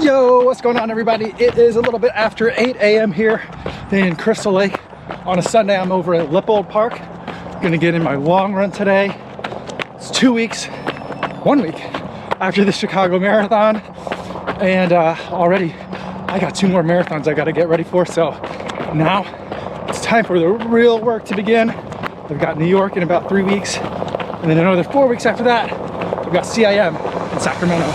Yo, what's going on, everybody? It is a little bit after 8 a.m. here in Crystal Lake. On a Sunday, I'm over at Lippold Park. I'm gonna get in my long run today. It's 1 week after the Chicago Marathon. And already I got 2 more marathons I gotta get ready for. So now it's time for the real work to begin. I've got New York in about 3 weeks. And then another 4 weeks after that, we've got CIM in Sacramento.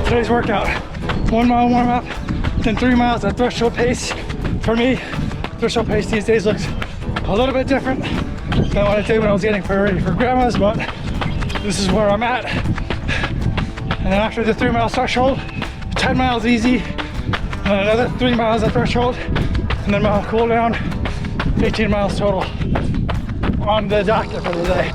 Today's workout, 1 mile warm up, then 3 miles at threshold pace. For me, threshold pace these days looks a little bit different than what I did when I was getting ready for grandma's, but this is where I'm at. And then after the 3 mile threshold, 10 miles easy, and then another 3 miles at threshold, and then my cool down, 18 miles total on the docket for the day.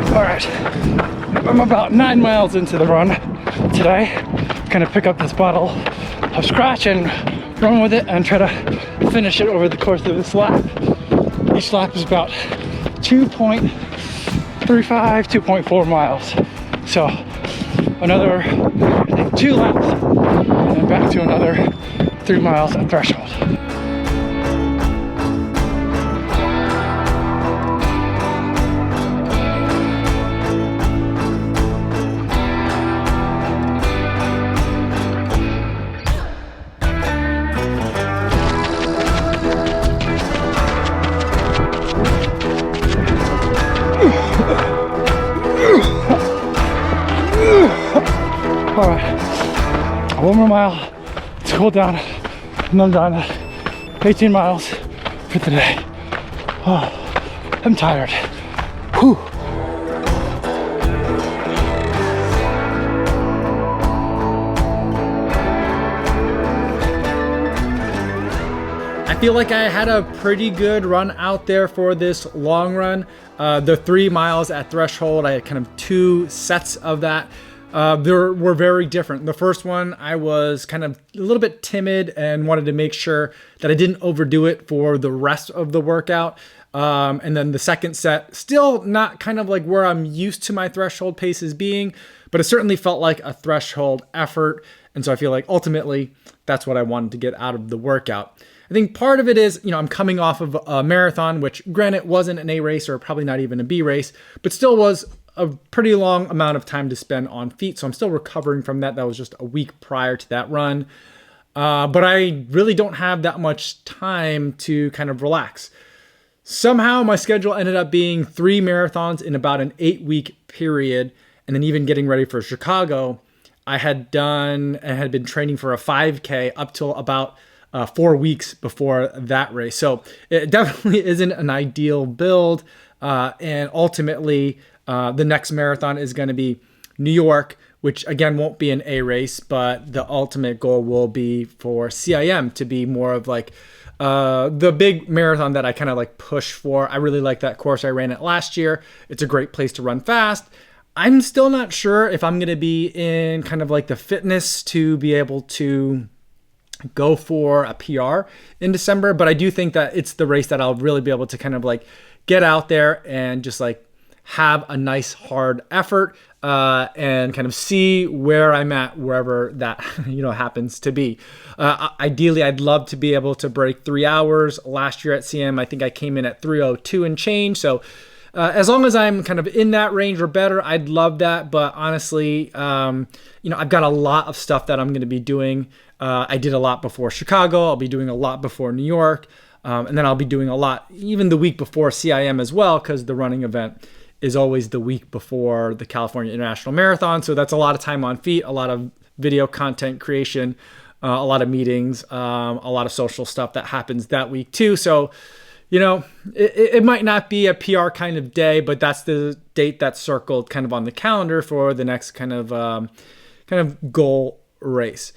All right, I'm about 9 miles into the run today. I'm gonna pick up this bottle of Scratch and run with it and try to finish it over the course of this lap. Each lap is about 2.35, 2.4 miles. So another, I think, 2 laps and then back to another 3 miles at threshold. All right, 1 more mile to cool down, and I'm done. 18 miles for the day. Oh, I'm tired. Whew. I feel like I had a pretty good run out there for this long run. The 3 miles at threshold, I had kind of 2 sets of that. They were very different. The first one, I was kind of a little bit timid and wanted to make sure that I didn't overdo it for the rest of the workout. And then the second set, still not kind of like where I'm used to my threshold paces being, but it certainly felt like a threshold effort. And so I feel like ultimately that's what I wanted to get out of the workout. I think part of it is, I'm coming off of a marathon, which granted wasn't an A race or probably not even a B race, but still was a pretty long amount of time to spend on feet. So I'm still recovering from that. That was just a week prior to that run. But I really don't have that much time to kind of relax. Somehow my schedule ended up being 3 marathons in about an 8-week period. And then even getting ready for Chicago, I had been training for a 5K up till about 4 weeks before that race. So it definitely isn't an ideal build. And ultimately, the next marathon is going to be New York, which again won't be an A race, but the ultimate goal will be for CIM to be more of like the big marathon that I kind of like push for. I really like that course. I ran it last year. It's a great place to run fast. I'm still not sure if I'm going to be in kind of like the fitness to be able to go for a PR in December, but I do think that it's the race that I'll really be able to kind of like get out there and just like have a nice hard effort and kind of see where I'm at wherever that happens to be. Ideally, I'd love to be able to break 3 hours. Last year at CM, I think I came in at 3:02 and change. So as long as I'm kind of in that range or better, I'd love that. But honestly, I've got a lot of stuff that I'm going to be doing. I did a lot before Chicago. I'll be doing a lot before New York. And then I'll be doing a lot even the week before CIM as well, because the running event is always the week before the California International Marathon. So that's a lot of time on feet, a lot of video content creation, a lot of meetings, a lot of social stuff that happens that week too. So, it might not be a PR kind of day, but that's the date that's circled kind of on the calendar for the next kind of kind of goal race.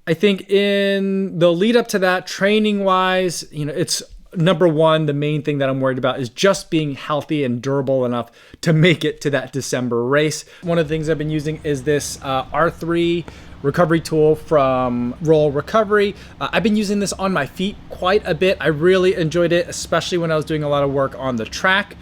I think in the lead up to that, training wise, it's number one, the main thing that I'm worried about is just being healthy and durable enough to make it to that December race. One of the things I've been using is this R3 recovery tool from Roll Recovery. I've been using this on my feet quite a bit. I really enjoyed it, especially when I was doing a lot of work on the track,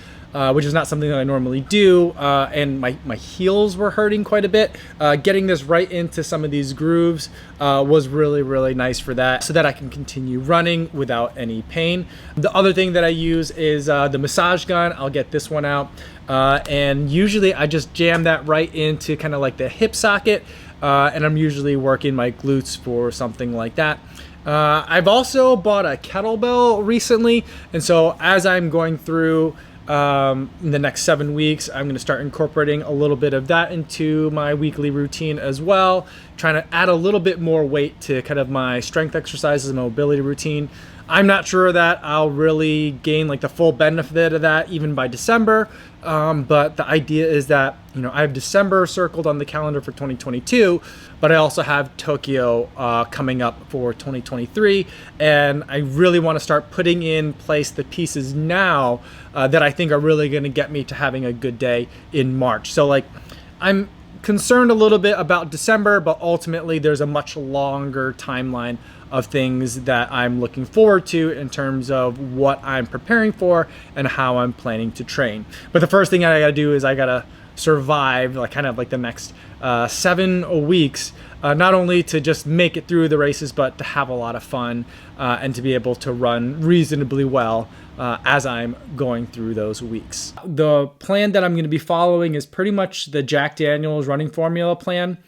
which is not something that I normally do. And my heels were hurting quite a bit. Getting this right into some of these grooves was really, really nice for that, so that I can continue running without any pain. The other thing that I use is the massage gun. I'll get this one out. And usually I just jam that right into kind of like the hip socket. And I'm usually working my glutes for something like that. I've also bought a kettlebell recently. And so as I'm going through in the next 7 weeks, I'm going to start incorporating a little bit of that into my weekly routine as well. Trying to add a little bit more weight to kind of my strength exercises and mobility routine. I'm not sure that I'll really gain like the full benefit of that even by December. But the idea is that, I have December circled on the calendar for 2022, but I also have Tokyo coming up for 2023. And I really want to start putting in place the pieces now that I think are really going to get me to having a good day in March. So like, I'm concerned a little bit about December, but ultimately there's a much longer timeline of things that I'm looking forward to in terms of what I'm preparing for and how I'm planning to train. But the first thing I gotta do is I gotta survive like kind of like the next 7 weeks, not only to just make it through the races, but to have a lot of fun and to be able to run reasonably well as I'm going through those weeks. The plan that I'm going to be following is pretty much the Jack Daniel's running formula plan.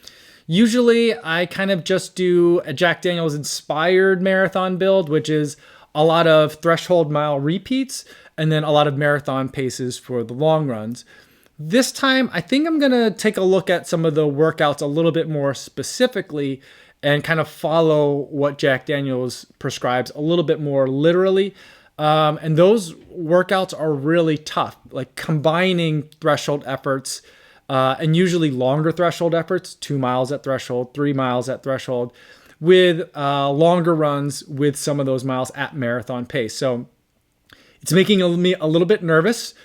Usually I kind of just do a Jack Daniel's inspired marathon build, which is a lot of threshold mile repeats and then a lot of marathon paces for the long runs. This time, I think I'm going to take a look at some of the workouts a little bit more specifically and kind of follow what Jack Daniel's prescribes a little bit more literally. And those workouts are really tough, like combining threshold efforts and usually longer threshold efforts, 2 miles at threshold, 3 miles at threshold, with longer runs with some of those miles at marathon pace. So it's making me a little bit nervous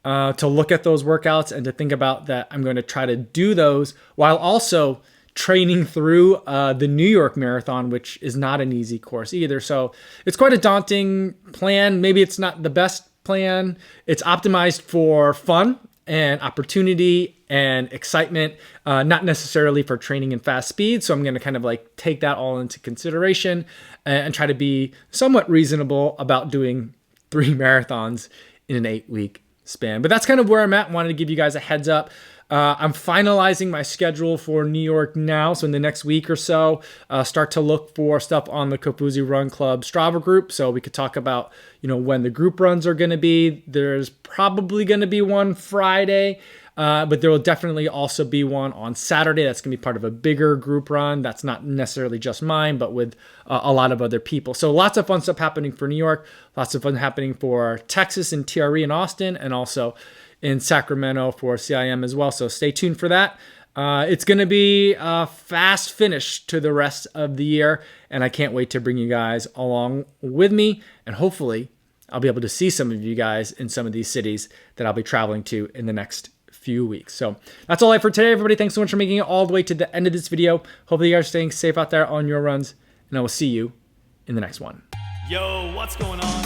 to look at those workouts and to think about that I'm going to try to do those while also training through the New York Marathon, which is not an easy course either. So it's quite a daunting plan. Maybe it's not the best plan. It's optimized for fun and opportunity and excitement, not necessarily for training in fast speed. So I'm going to kind of like take that all into consideration and try to be somewhat reasonable about doing 3 marathons in an 8-week span. But that's kind of where I'm at. Wanted to give you guys a heads up. I'm finalizing my schedule for New York now. So in the next week or so, start to look for stuff on the Kofuzi Run Club Strava group. So we could talk about, when the group runs are going to be. There's probably going to be one Friday, but there will definitely also be one on Saturday. That's going to be part of a bigger group run. That's not necessarily just mine, but with a lot of other people. So lots of fun stuff happening for New York. Lots of fun happening for Texas and TRE in Austin, and also in Sacramento for CIM as well. So stay tuned for that. It's going to be a fast finish to the rest of the year, and I can't wait to bring you guys along with me, and hopefully I'll be able to see some of you guys in some of these cities that I'll be traveling to in the next few weeks. So that's all I have for today, everybody. Thanks so much for making it all the way to the end of this video. Hopefully you guys are staying safe out there on your runs, and I will see you in the next one. Yo, what's going on?